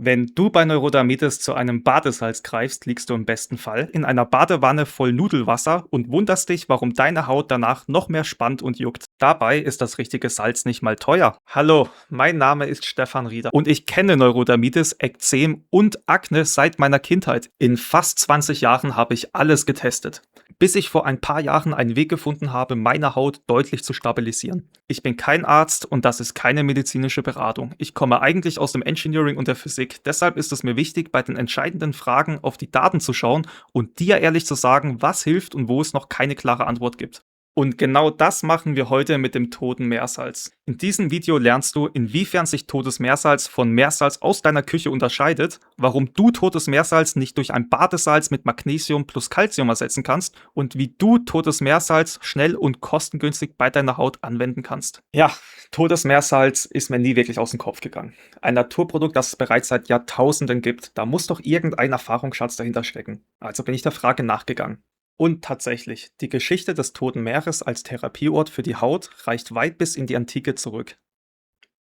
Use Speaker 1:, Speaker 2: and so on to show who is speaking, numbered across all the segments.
Speaker 1: Wenn du bei Neurodermitis zu einem Badesalz greifst, liegst du im besten Fall in einer Badewanne voll Nudelwasser und wunderst dich, warum deine Haut danach noch mehr spannt und juckt. Dabei ist das richtige Salz nicht mal teuer. Hallo, mein Name ist Stefan Rieder und ich kenne Neurodermitis, Ekzem und Akne seit meiner Kindheit. In fast 20 Jahren habe ich alles getestet, bis ich vor ein paar Jahren einen Weg gefunden habe, meine Haut deutlich zu stabilisieren. Ich bin kein Arzt und das ist keine medizinische Beratung. Ich komme eigentlich aus dem Engineering und der Physik. Deshalb ist es mir wichtig, bei den entscheidenden Fragen auf die Daten zu schauen und dir ehrlich zu sagen, was hilft und wo es noch keine klare Antwort gibt. Und genau das machen wir heute mit dem Toten Meersalz. In diesem Video lernst du, inwiefern sich totes Meersalz von Meersalz aus deiner Küche unterscheidet, warum du totes Meersalz nicht durch ein Badesalz mit Magnesium plus Calcium ersetzen kannst und wie du totes Meersalz schnell und kostengünstig bei deiner Haut anwenden kannst. Ja, totes Meersalz ist mir nie wirklich aus dem Kopf gegangen. Ein Naturprodukt, das es bereits seit Jahrtausenden gibt, da muss doch irgendein Erfahrungsschatz dahinter stecken. Also bin ich der Frage nachgegangen. Und tatsächlich, die Geschichte des Toten Meeres als Therapieort für die Haut reicht weit bis in die Antike zurück.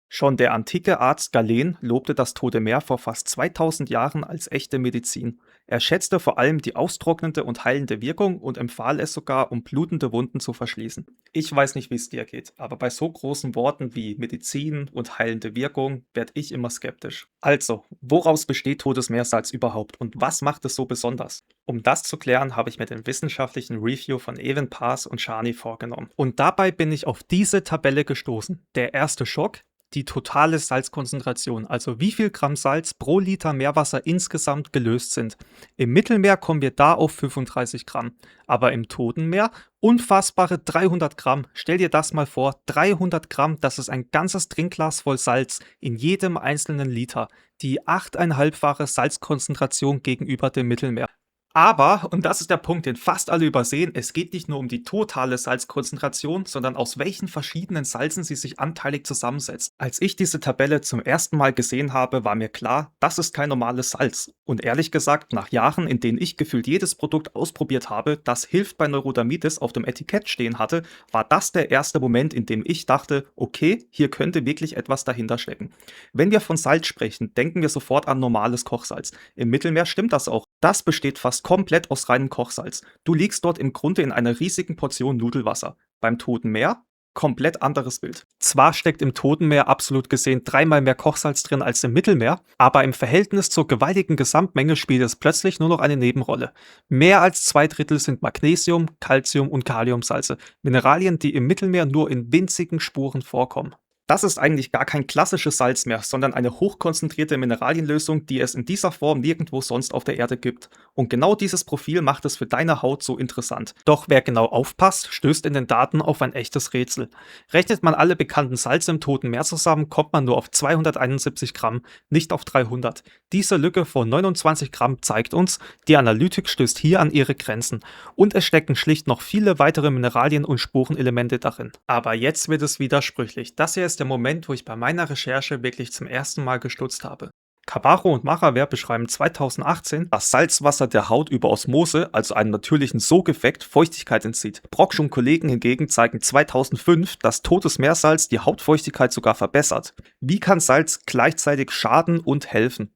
Speaker 1: Schon der antike Arzt Galen lobte das Tote Meer vor fast 2000 Jahren als echte Medizin. Er schätzte vor allem die austrocknende und heilende Wirkung und empfahl es sogar, um blutende Wunden zu verschließen. Ich weiß nicht, wie es dir geht, aber bei so großen Worten wie Medizin und heilende Wirkung werde ich immer skeptisch. Also, woraus besteht totes Meersalz überhaupt und was macht es so besonders? Um das zu klären, habe ich mir den wissenschaftlichen Review von Evan Paas und Shani vorgenommen. Und dabei bin ich auf diese Tabelle gestoßen. Der erste Schock: die totale Salzkonzentration, also wie viel Gramm Salz pro Liter Meerwasser insgesamt gelöst sind. Im Mittelmeer kommen wir da auf 35 Gramm, aber im Toten Meer unfassbare 300 Gramm. Stell dir das mal vor, 300 Gramm, das ist ein ganzes Trinkglas voll Salz in jedem einzelnen Liter. Die 8,5-fache Salzkonzentration gegenüber dem Mittelmeer. Aber, und das ist der Punkt, den fast alle übersehen, es geht nicht nur um die totale Salzkonzentration, sondern aus welchen verschiedenen Salzen sie sich anteilig zusammensetzt. Als ich diese Tabelle zum ersten Mal gesehen habe, war mir klar, das ist kein normales Salz. Und ehrlich gesagt, nach Jahren, in denen ich gefühlt jedes Produkt ausprobiert habe, das hilft bei Neurodermitis auf dem Etikett stehen hatte, war das der erste Moment, in dem ich dachte, okay, hier könnte wirklich etwas dahinter stecken. Wenn wir von Salz sprechen, denken wir sofort an normales Kochsalz. Im Mittelmeer stimmt das auch. Das besteht fast komplett aus reinem Kochsalz. Du liegst dort im Grunde in einer riesigen Portion Nudelwasser. Beim Toten Meer komplett anderes Bild. Zwar steckt im Toten Meer absolut gesehen 3-mal mehr Kochsalz drin als im Mittelmeer, aber im Verhältnis zur gewaltigen Gesamtmenge spielt es plötzlich nur noch eine Nebenrolle. Mehr als 2/3 sind Magnesium, Calcium und Kaliumsalze, Mineralien, die im Mittelmeer nur in winzigen Spuren vorkommen. Das ist eigentlich gar kein klassisches Salz mehr, sondern eine hochkonzentrierte Mineralienlösung, die es in dieser Form nirgendwo sonst auf der Erde gibt. Und genau dieses Profil macht es für deine Haut so interessant. Doch wer genau aufpasst, stößt in den Daten auf ein echtes Rätsel. Rechnet man alle bekannten Salze im Toten Meer zusammen, kommt man nur auf 271 Gramm, nicht auf 300. Diese Lücke von 29 Gramm zeigt uns, die Analytik stößt hier an ihre Grenzen. Und es stecken schlicht noch viele weitere Mineralien und Spurenelemente darin. Aber jetzt wird es widersprüchlich. Das hier ist der Moment, wo ich bei meiner Recherche wirklich zum ersten Mal gestutzt habe. Cabarro und Machaver beschreiben 2018, dass Salzwasser der Haut über Osmose, also einem natürlichen Sogeffekt, Feuchtigkeit entzieht. Brocksch und Kollegen hingegen zeigen 2005, dass totes Meersalz die Hautfeuchtigkeit sogar verbessert. Wie kann Salz gleichzeitig schaden und helfen?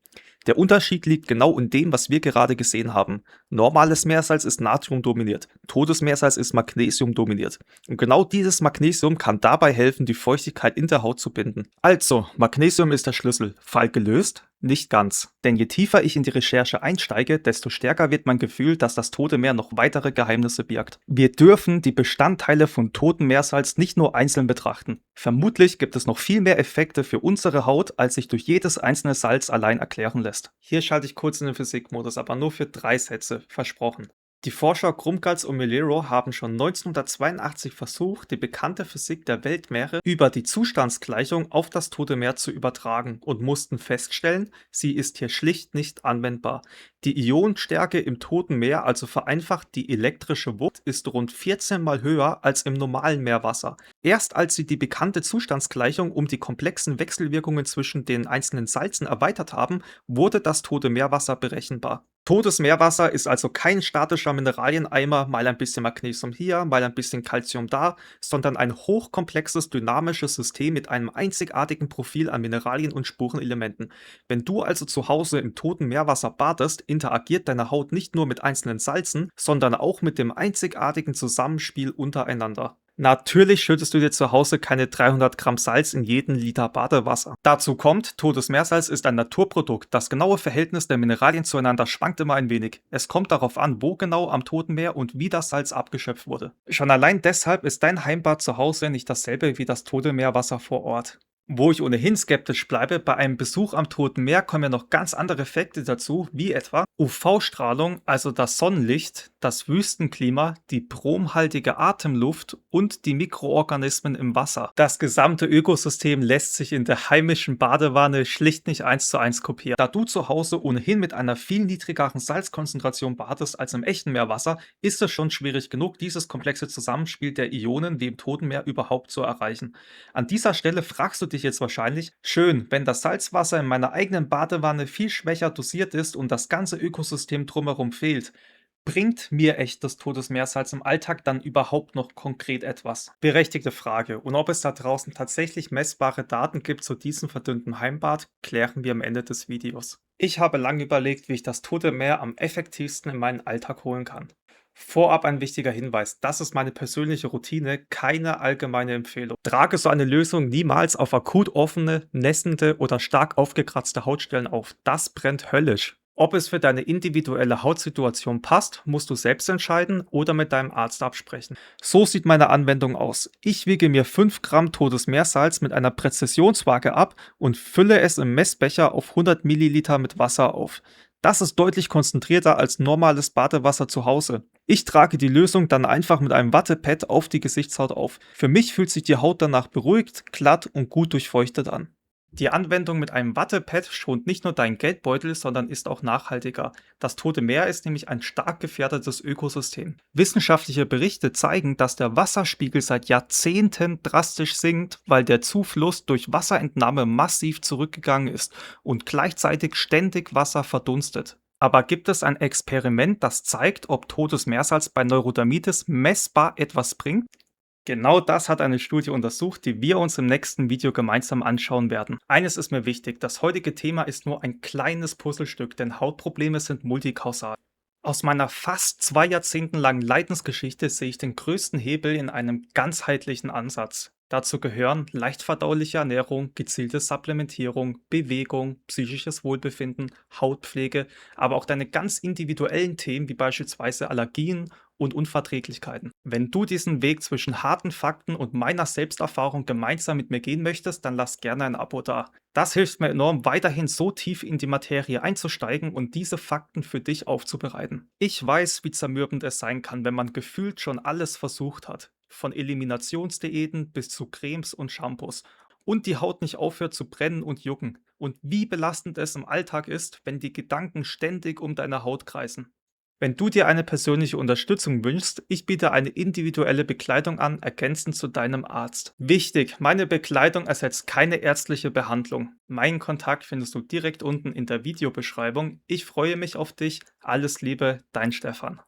Speaker 1: Der Unterschied liegt genau in dem, was wir gerade gesehen haben. Normales Meersalz ist natriumdominiert, totes Meersalz ist magnesiumdominiert. Und genau dieses Magnesium kann dabei helfen, die Feuchtigkeit in der Haut zu binden. Also, Magnesium ist der Schlüssel. Fall gelöst? Nicht ganz. Denn je tiefer ich in die Recherche einsteige, desto stärker wird mein Gefühl, dass das Tote Meer noch weitere Geheimnisse birgt. Wir dürfen die Bestandteile von totem Meersalz nicht nur einzeln betrachten. Vermutlich gibt es noch viel mehr Effekte für unsere Haut, als sich durch jedes einzelne Salz allein erklären lässt. Hier schalte ich kurz in den Physikmodus, aber nur für 3 Sätze, versprochen. Die Forscher Krumkatz und Melero haben schon 1982 versucht, die bekannte Physik der Weltmeere über die Zustandsgleichung auf das Tote Meer zu übertragen und mussten feststellen, sie ist hier schlicht nicht anwendbar. Die Ionenstärke im Toten Meer, also vereinfacht die elektrische Wucht, ist rund 14 mal höher als im normalen Meerwasser. Erst als sie die bekannte Zustandsgleichung um die komplexen Wechselwirkungen zwischen den einzelnen Salzen erweitert haben, wurde das Tote Meerwasser berechenbar. Totes Meerwasser ist also kein statischer Mineralieneimer, mal ein bisschen Magnesium hier, mal ein bisschen Calcium da, sondern ein hochkomplexes dynamisches System mit einem einzigartigen Profil an Mineralien und Spurenelementen. Wenn du also zu Hause im toten Meerwasser badest, interagiert deine Haut nicht nur mit einzelnen Salzen, sondern auch mit dem einzigartigen Zusammenspiel untereinander. Natürlich schüttest du dir zu Hause keine 300 Gramm Salz in jeden Liter Badewasser. Dazu kommt, totes Meersalz ist ein Naturprodukt. Das genaue Verhältnis der Mineralien zueinander schwankt immer ein wenig. Es kommt darauf an, wo genau am Toten Meer und wie das Salz abgeschöpft wurde. Schon allein deshalb ist dein Heimbad zu Hause nicht dasselbe wie das Tote Meerwasser vor Ort. Wo ich ohnehin skeptisch bleibe, bei einem Besuch am Toten Meer kommen ja noch ganz andere Effekte dazu, wie etwa UV-Strahlung, also das Sonnenlicht, das Wüstenklima, die bromhaltige Atemluft und die Mikroorganismen im Wasser. Das gesamte Ökosystem lässt sich in der heimischen Badewanne schlicht nicht 1:1 kopieren. Da du zu Hause ohnehin mit einer viel niedrigeren Salzkonzentration badest als im echten Meerwasser, ist es schon schwierig genug, dieses komplexe Zusammenspiel der Ionen wie im Toten Meer überhaupt zu erreichen. An dieser Stelle fragst du dich jetzt wahrscheinlich, schön, wenn das Salzwasser in meiner eigenen Badewanne viel schwächer dosiert ist und das ganze Ökosystem drumherum fehlt. Bringt mir echtes totes Meersalz im Alltag dann überhaupt noch konkret etwas? Berechtigte Frage. Und ob es da draußen tatsächlich messbare Daten gibt zu diesem verdünnten Heimbad, klären wir am Ende des Videos. Ich habe lange überlegt, wie ich das Tote Meer am effektivsten in meinen Alltag holen kann. Vorab ein wichtiger Hinweis: Das ist meine persönliche Routine, keine allgemeine Empfehlung. Trage so eine Lösung niemals auf akut offene, nässende oder stark aufgekratzte Hautstellen auf. Das brennt höllisch. Ob es für deine individuelle Hautsituation passt, musst du selbst entscheiden oder mit deinem Arzt absprechen. So sieht meine Anwendung aus. Ich wiege mir 5 Gramm totes Meersalz mit einer Präzisionswaage ab und fülle es im Messbecher auf 100 Milliliter mit Wasser auf. Das ist deutlich konzentrierter als normales Badewasser zu Hause. Ich trage die Lösung dann einfach mit einem Wattepad auf die Gesichtshaut auf. Für mich fühlt sich die Haut danach beruhigt, glatt und gut durchfeuchtet an. Die Anwendung mit einem Wattepad schont nicht nur deinen Geldbeutel, sondern ist auch nachhaltiger. Das Tote Meer ist nämlich ein stark gefährdetes Ökosystem. Wissenschaftliche Berichte zeigen, dass der Wasserspiegel seit Jahrzehnten drastisch sinkt, weil der Zufluss durch Wasserentnahme massiv zurückgegangen ist und gleichzeitig ständig Wasser verdunstet. Aber gibt es ein Experiment, das zeigt, ob totes Meersalz bei Neurodermitis messbar etwas bringt? Genau das hat eine Studie untersucht, die wir uns im nächsten Video gemeinsam anschauen werden. Eines ist mir wichtig: Das heutige Thema ist nur ein kleines Puzzlestück, denn Hautprobleme sind multikausal. Aus meiner fast 2 Jahrzehnten langen Leidensgeschichte sehe ich den größten Hebel in einem ganzheitlichen Ansatz. Dazu gehören leichtverdauliche Ernährung, gezielte Supplementierung, Bewegung, psychisches Wohlbefinden, Hautpflege, aber auch deine ganz individuellen Themen wie beispielsweise Allergien und Unverträglichkeiten. Wenn du diesen Weg zwischen harten Fakten und meiner Selbsterfahrung gemeinsam mit mir gehen möchtest, dann lass gerne ein Abo da. Das hilft mir enorm, weiterhin so tief in die Materie einzusteigen und diese Fakten für dich aufzubereiten. Ich weiß, wie zermürbend es sein kann, wenn man gefühlt schon alles versucht hat. Von Eliminationsdiäten bis zu Cremes und Shampoos. Und die Haut nicht aufhört zu brennen und jucken. Und wie belastend es im Alltag ist, wenn die Gedanken ständig um deine Haut kreisen. Wenn du dir eine persönliche Unterstützung wünschst, ich biete eine individuelle Begleitung an, ergänzend zu deinem Arzt. Wichtig: Meine Begleitung ersetzt keine ärztliche Behandlung. Meinen Kontakt findest du direkt unten in der Videobeschreibung. Ich freue mich auf dich. Alles Liebe, dein Stefan.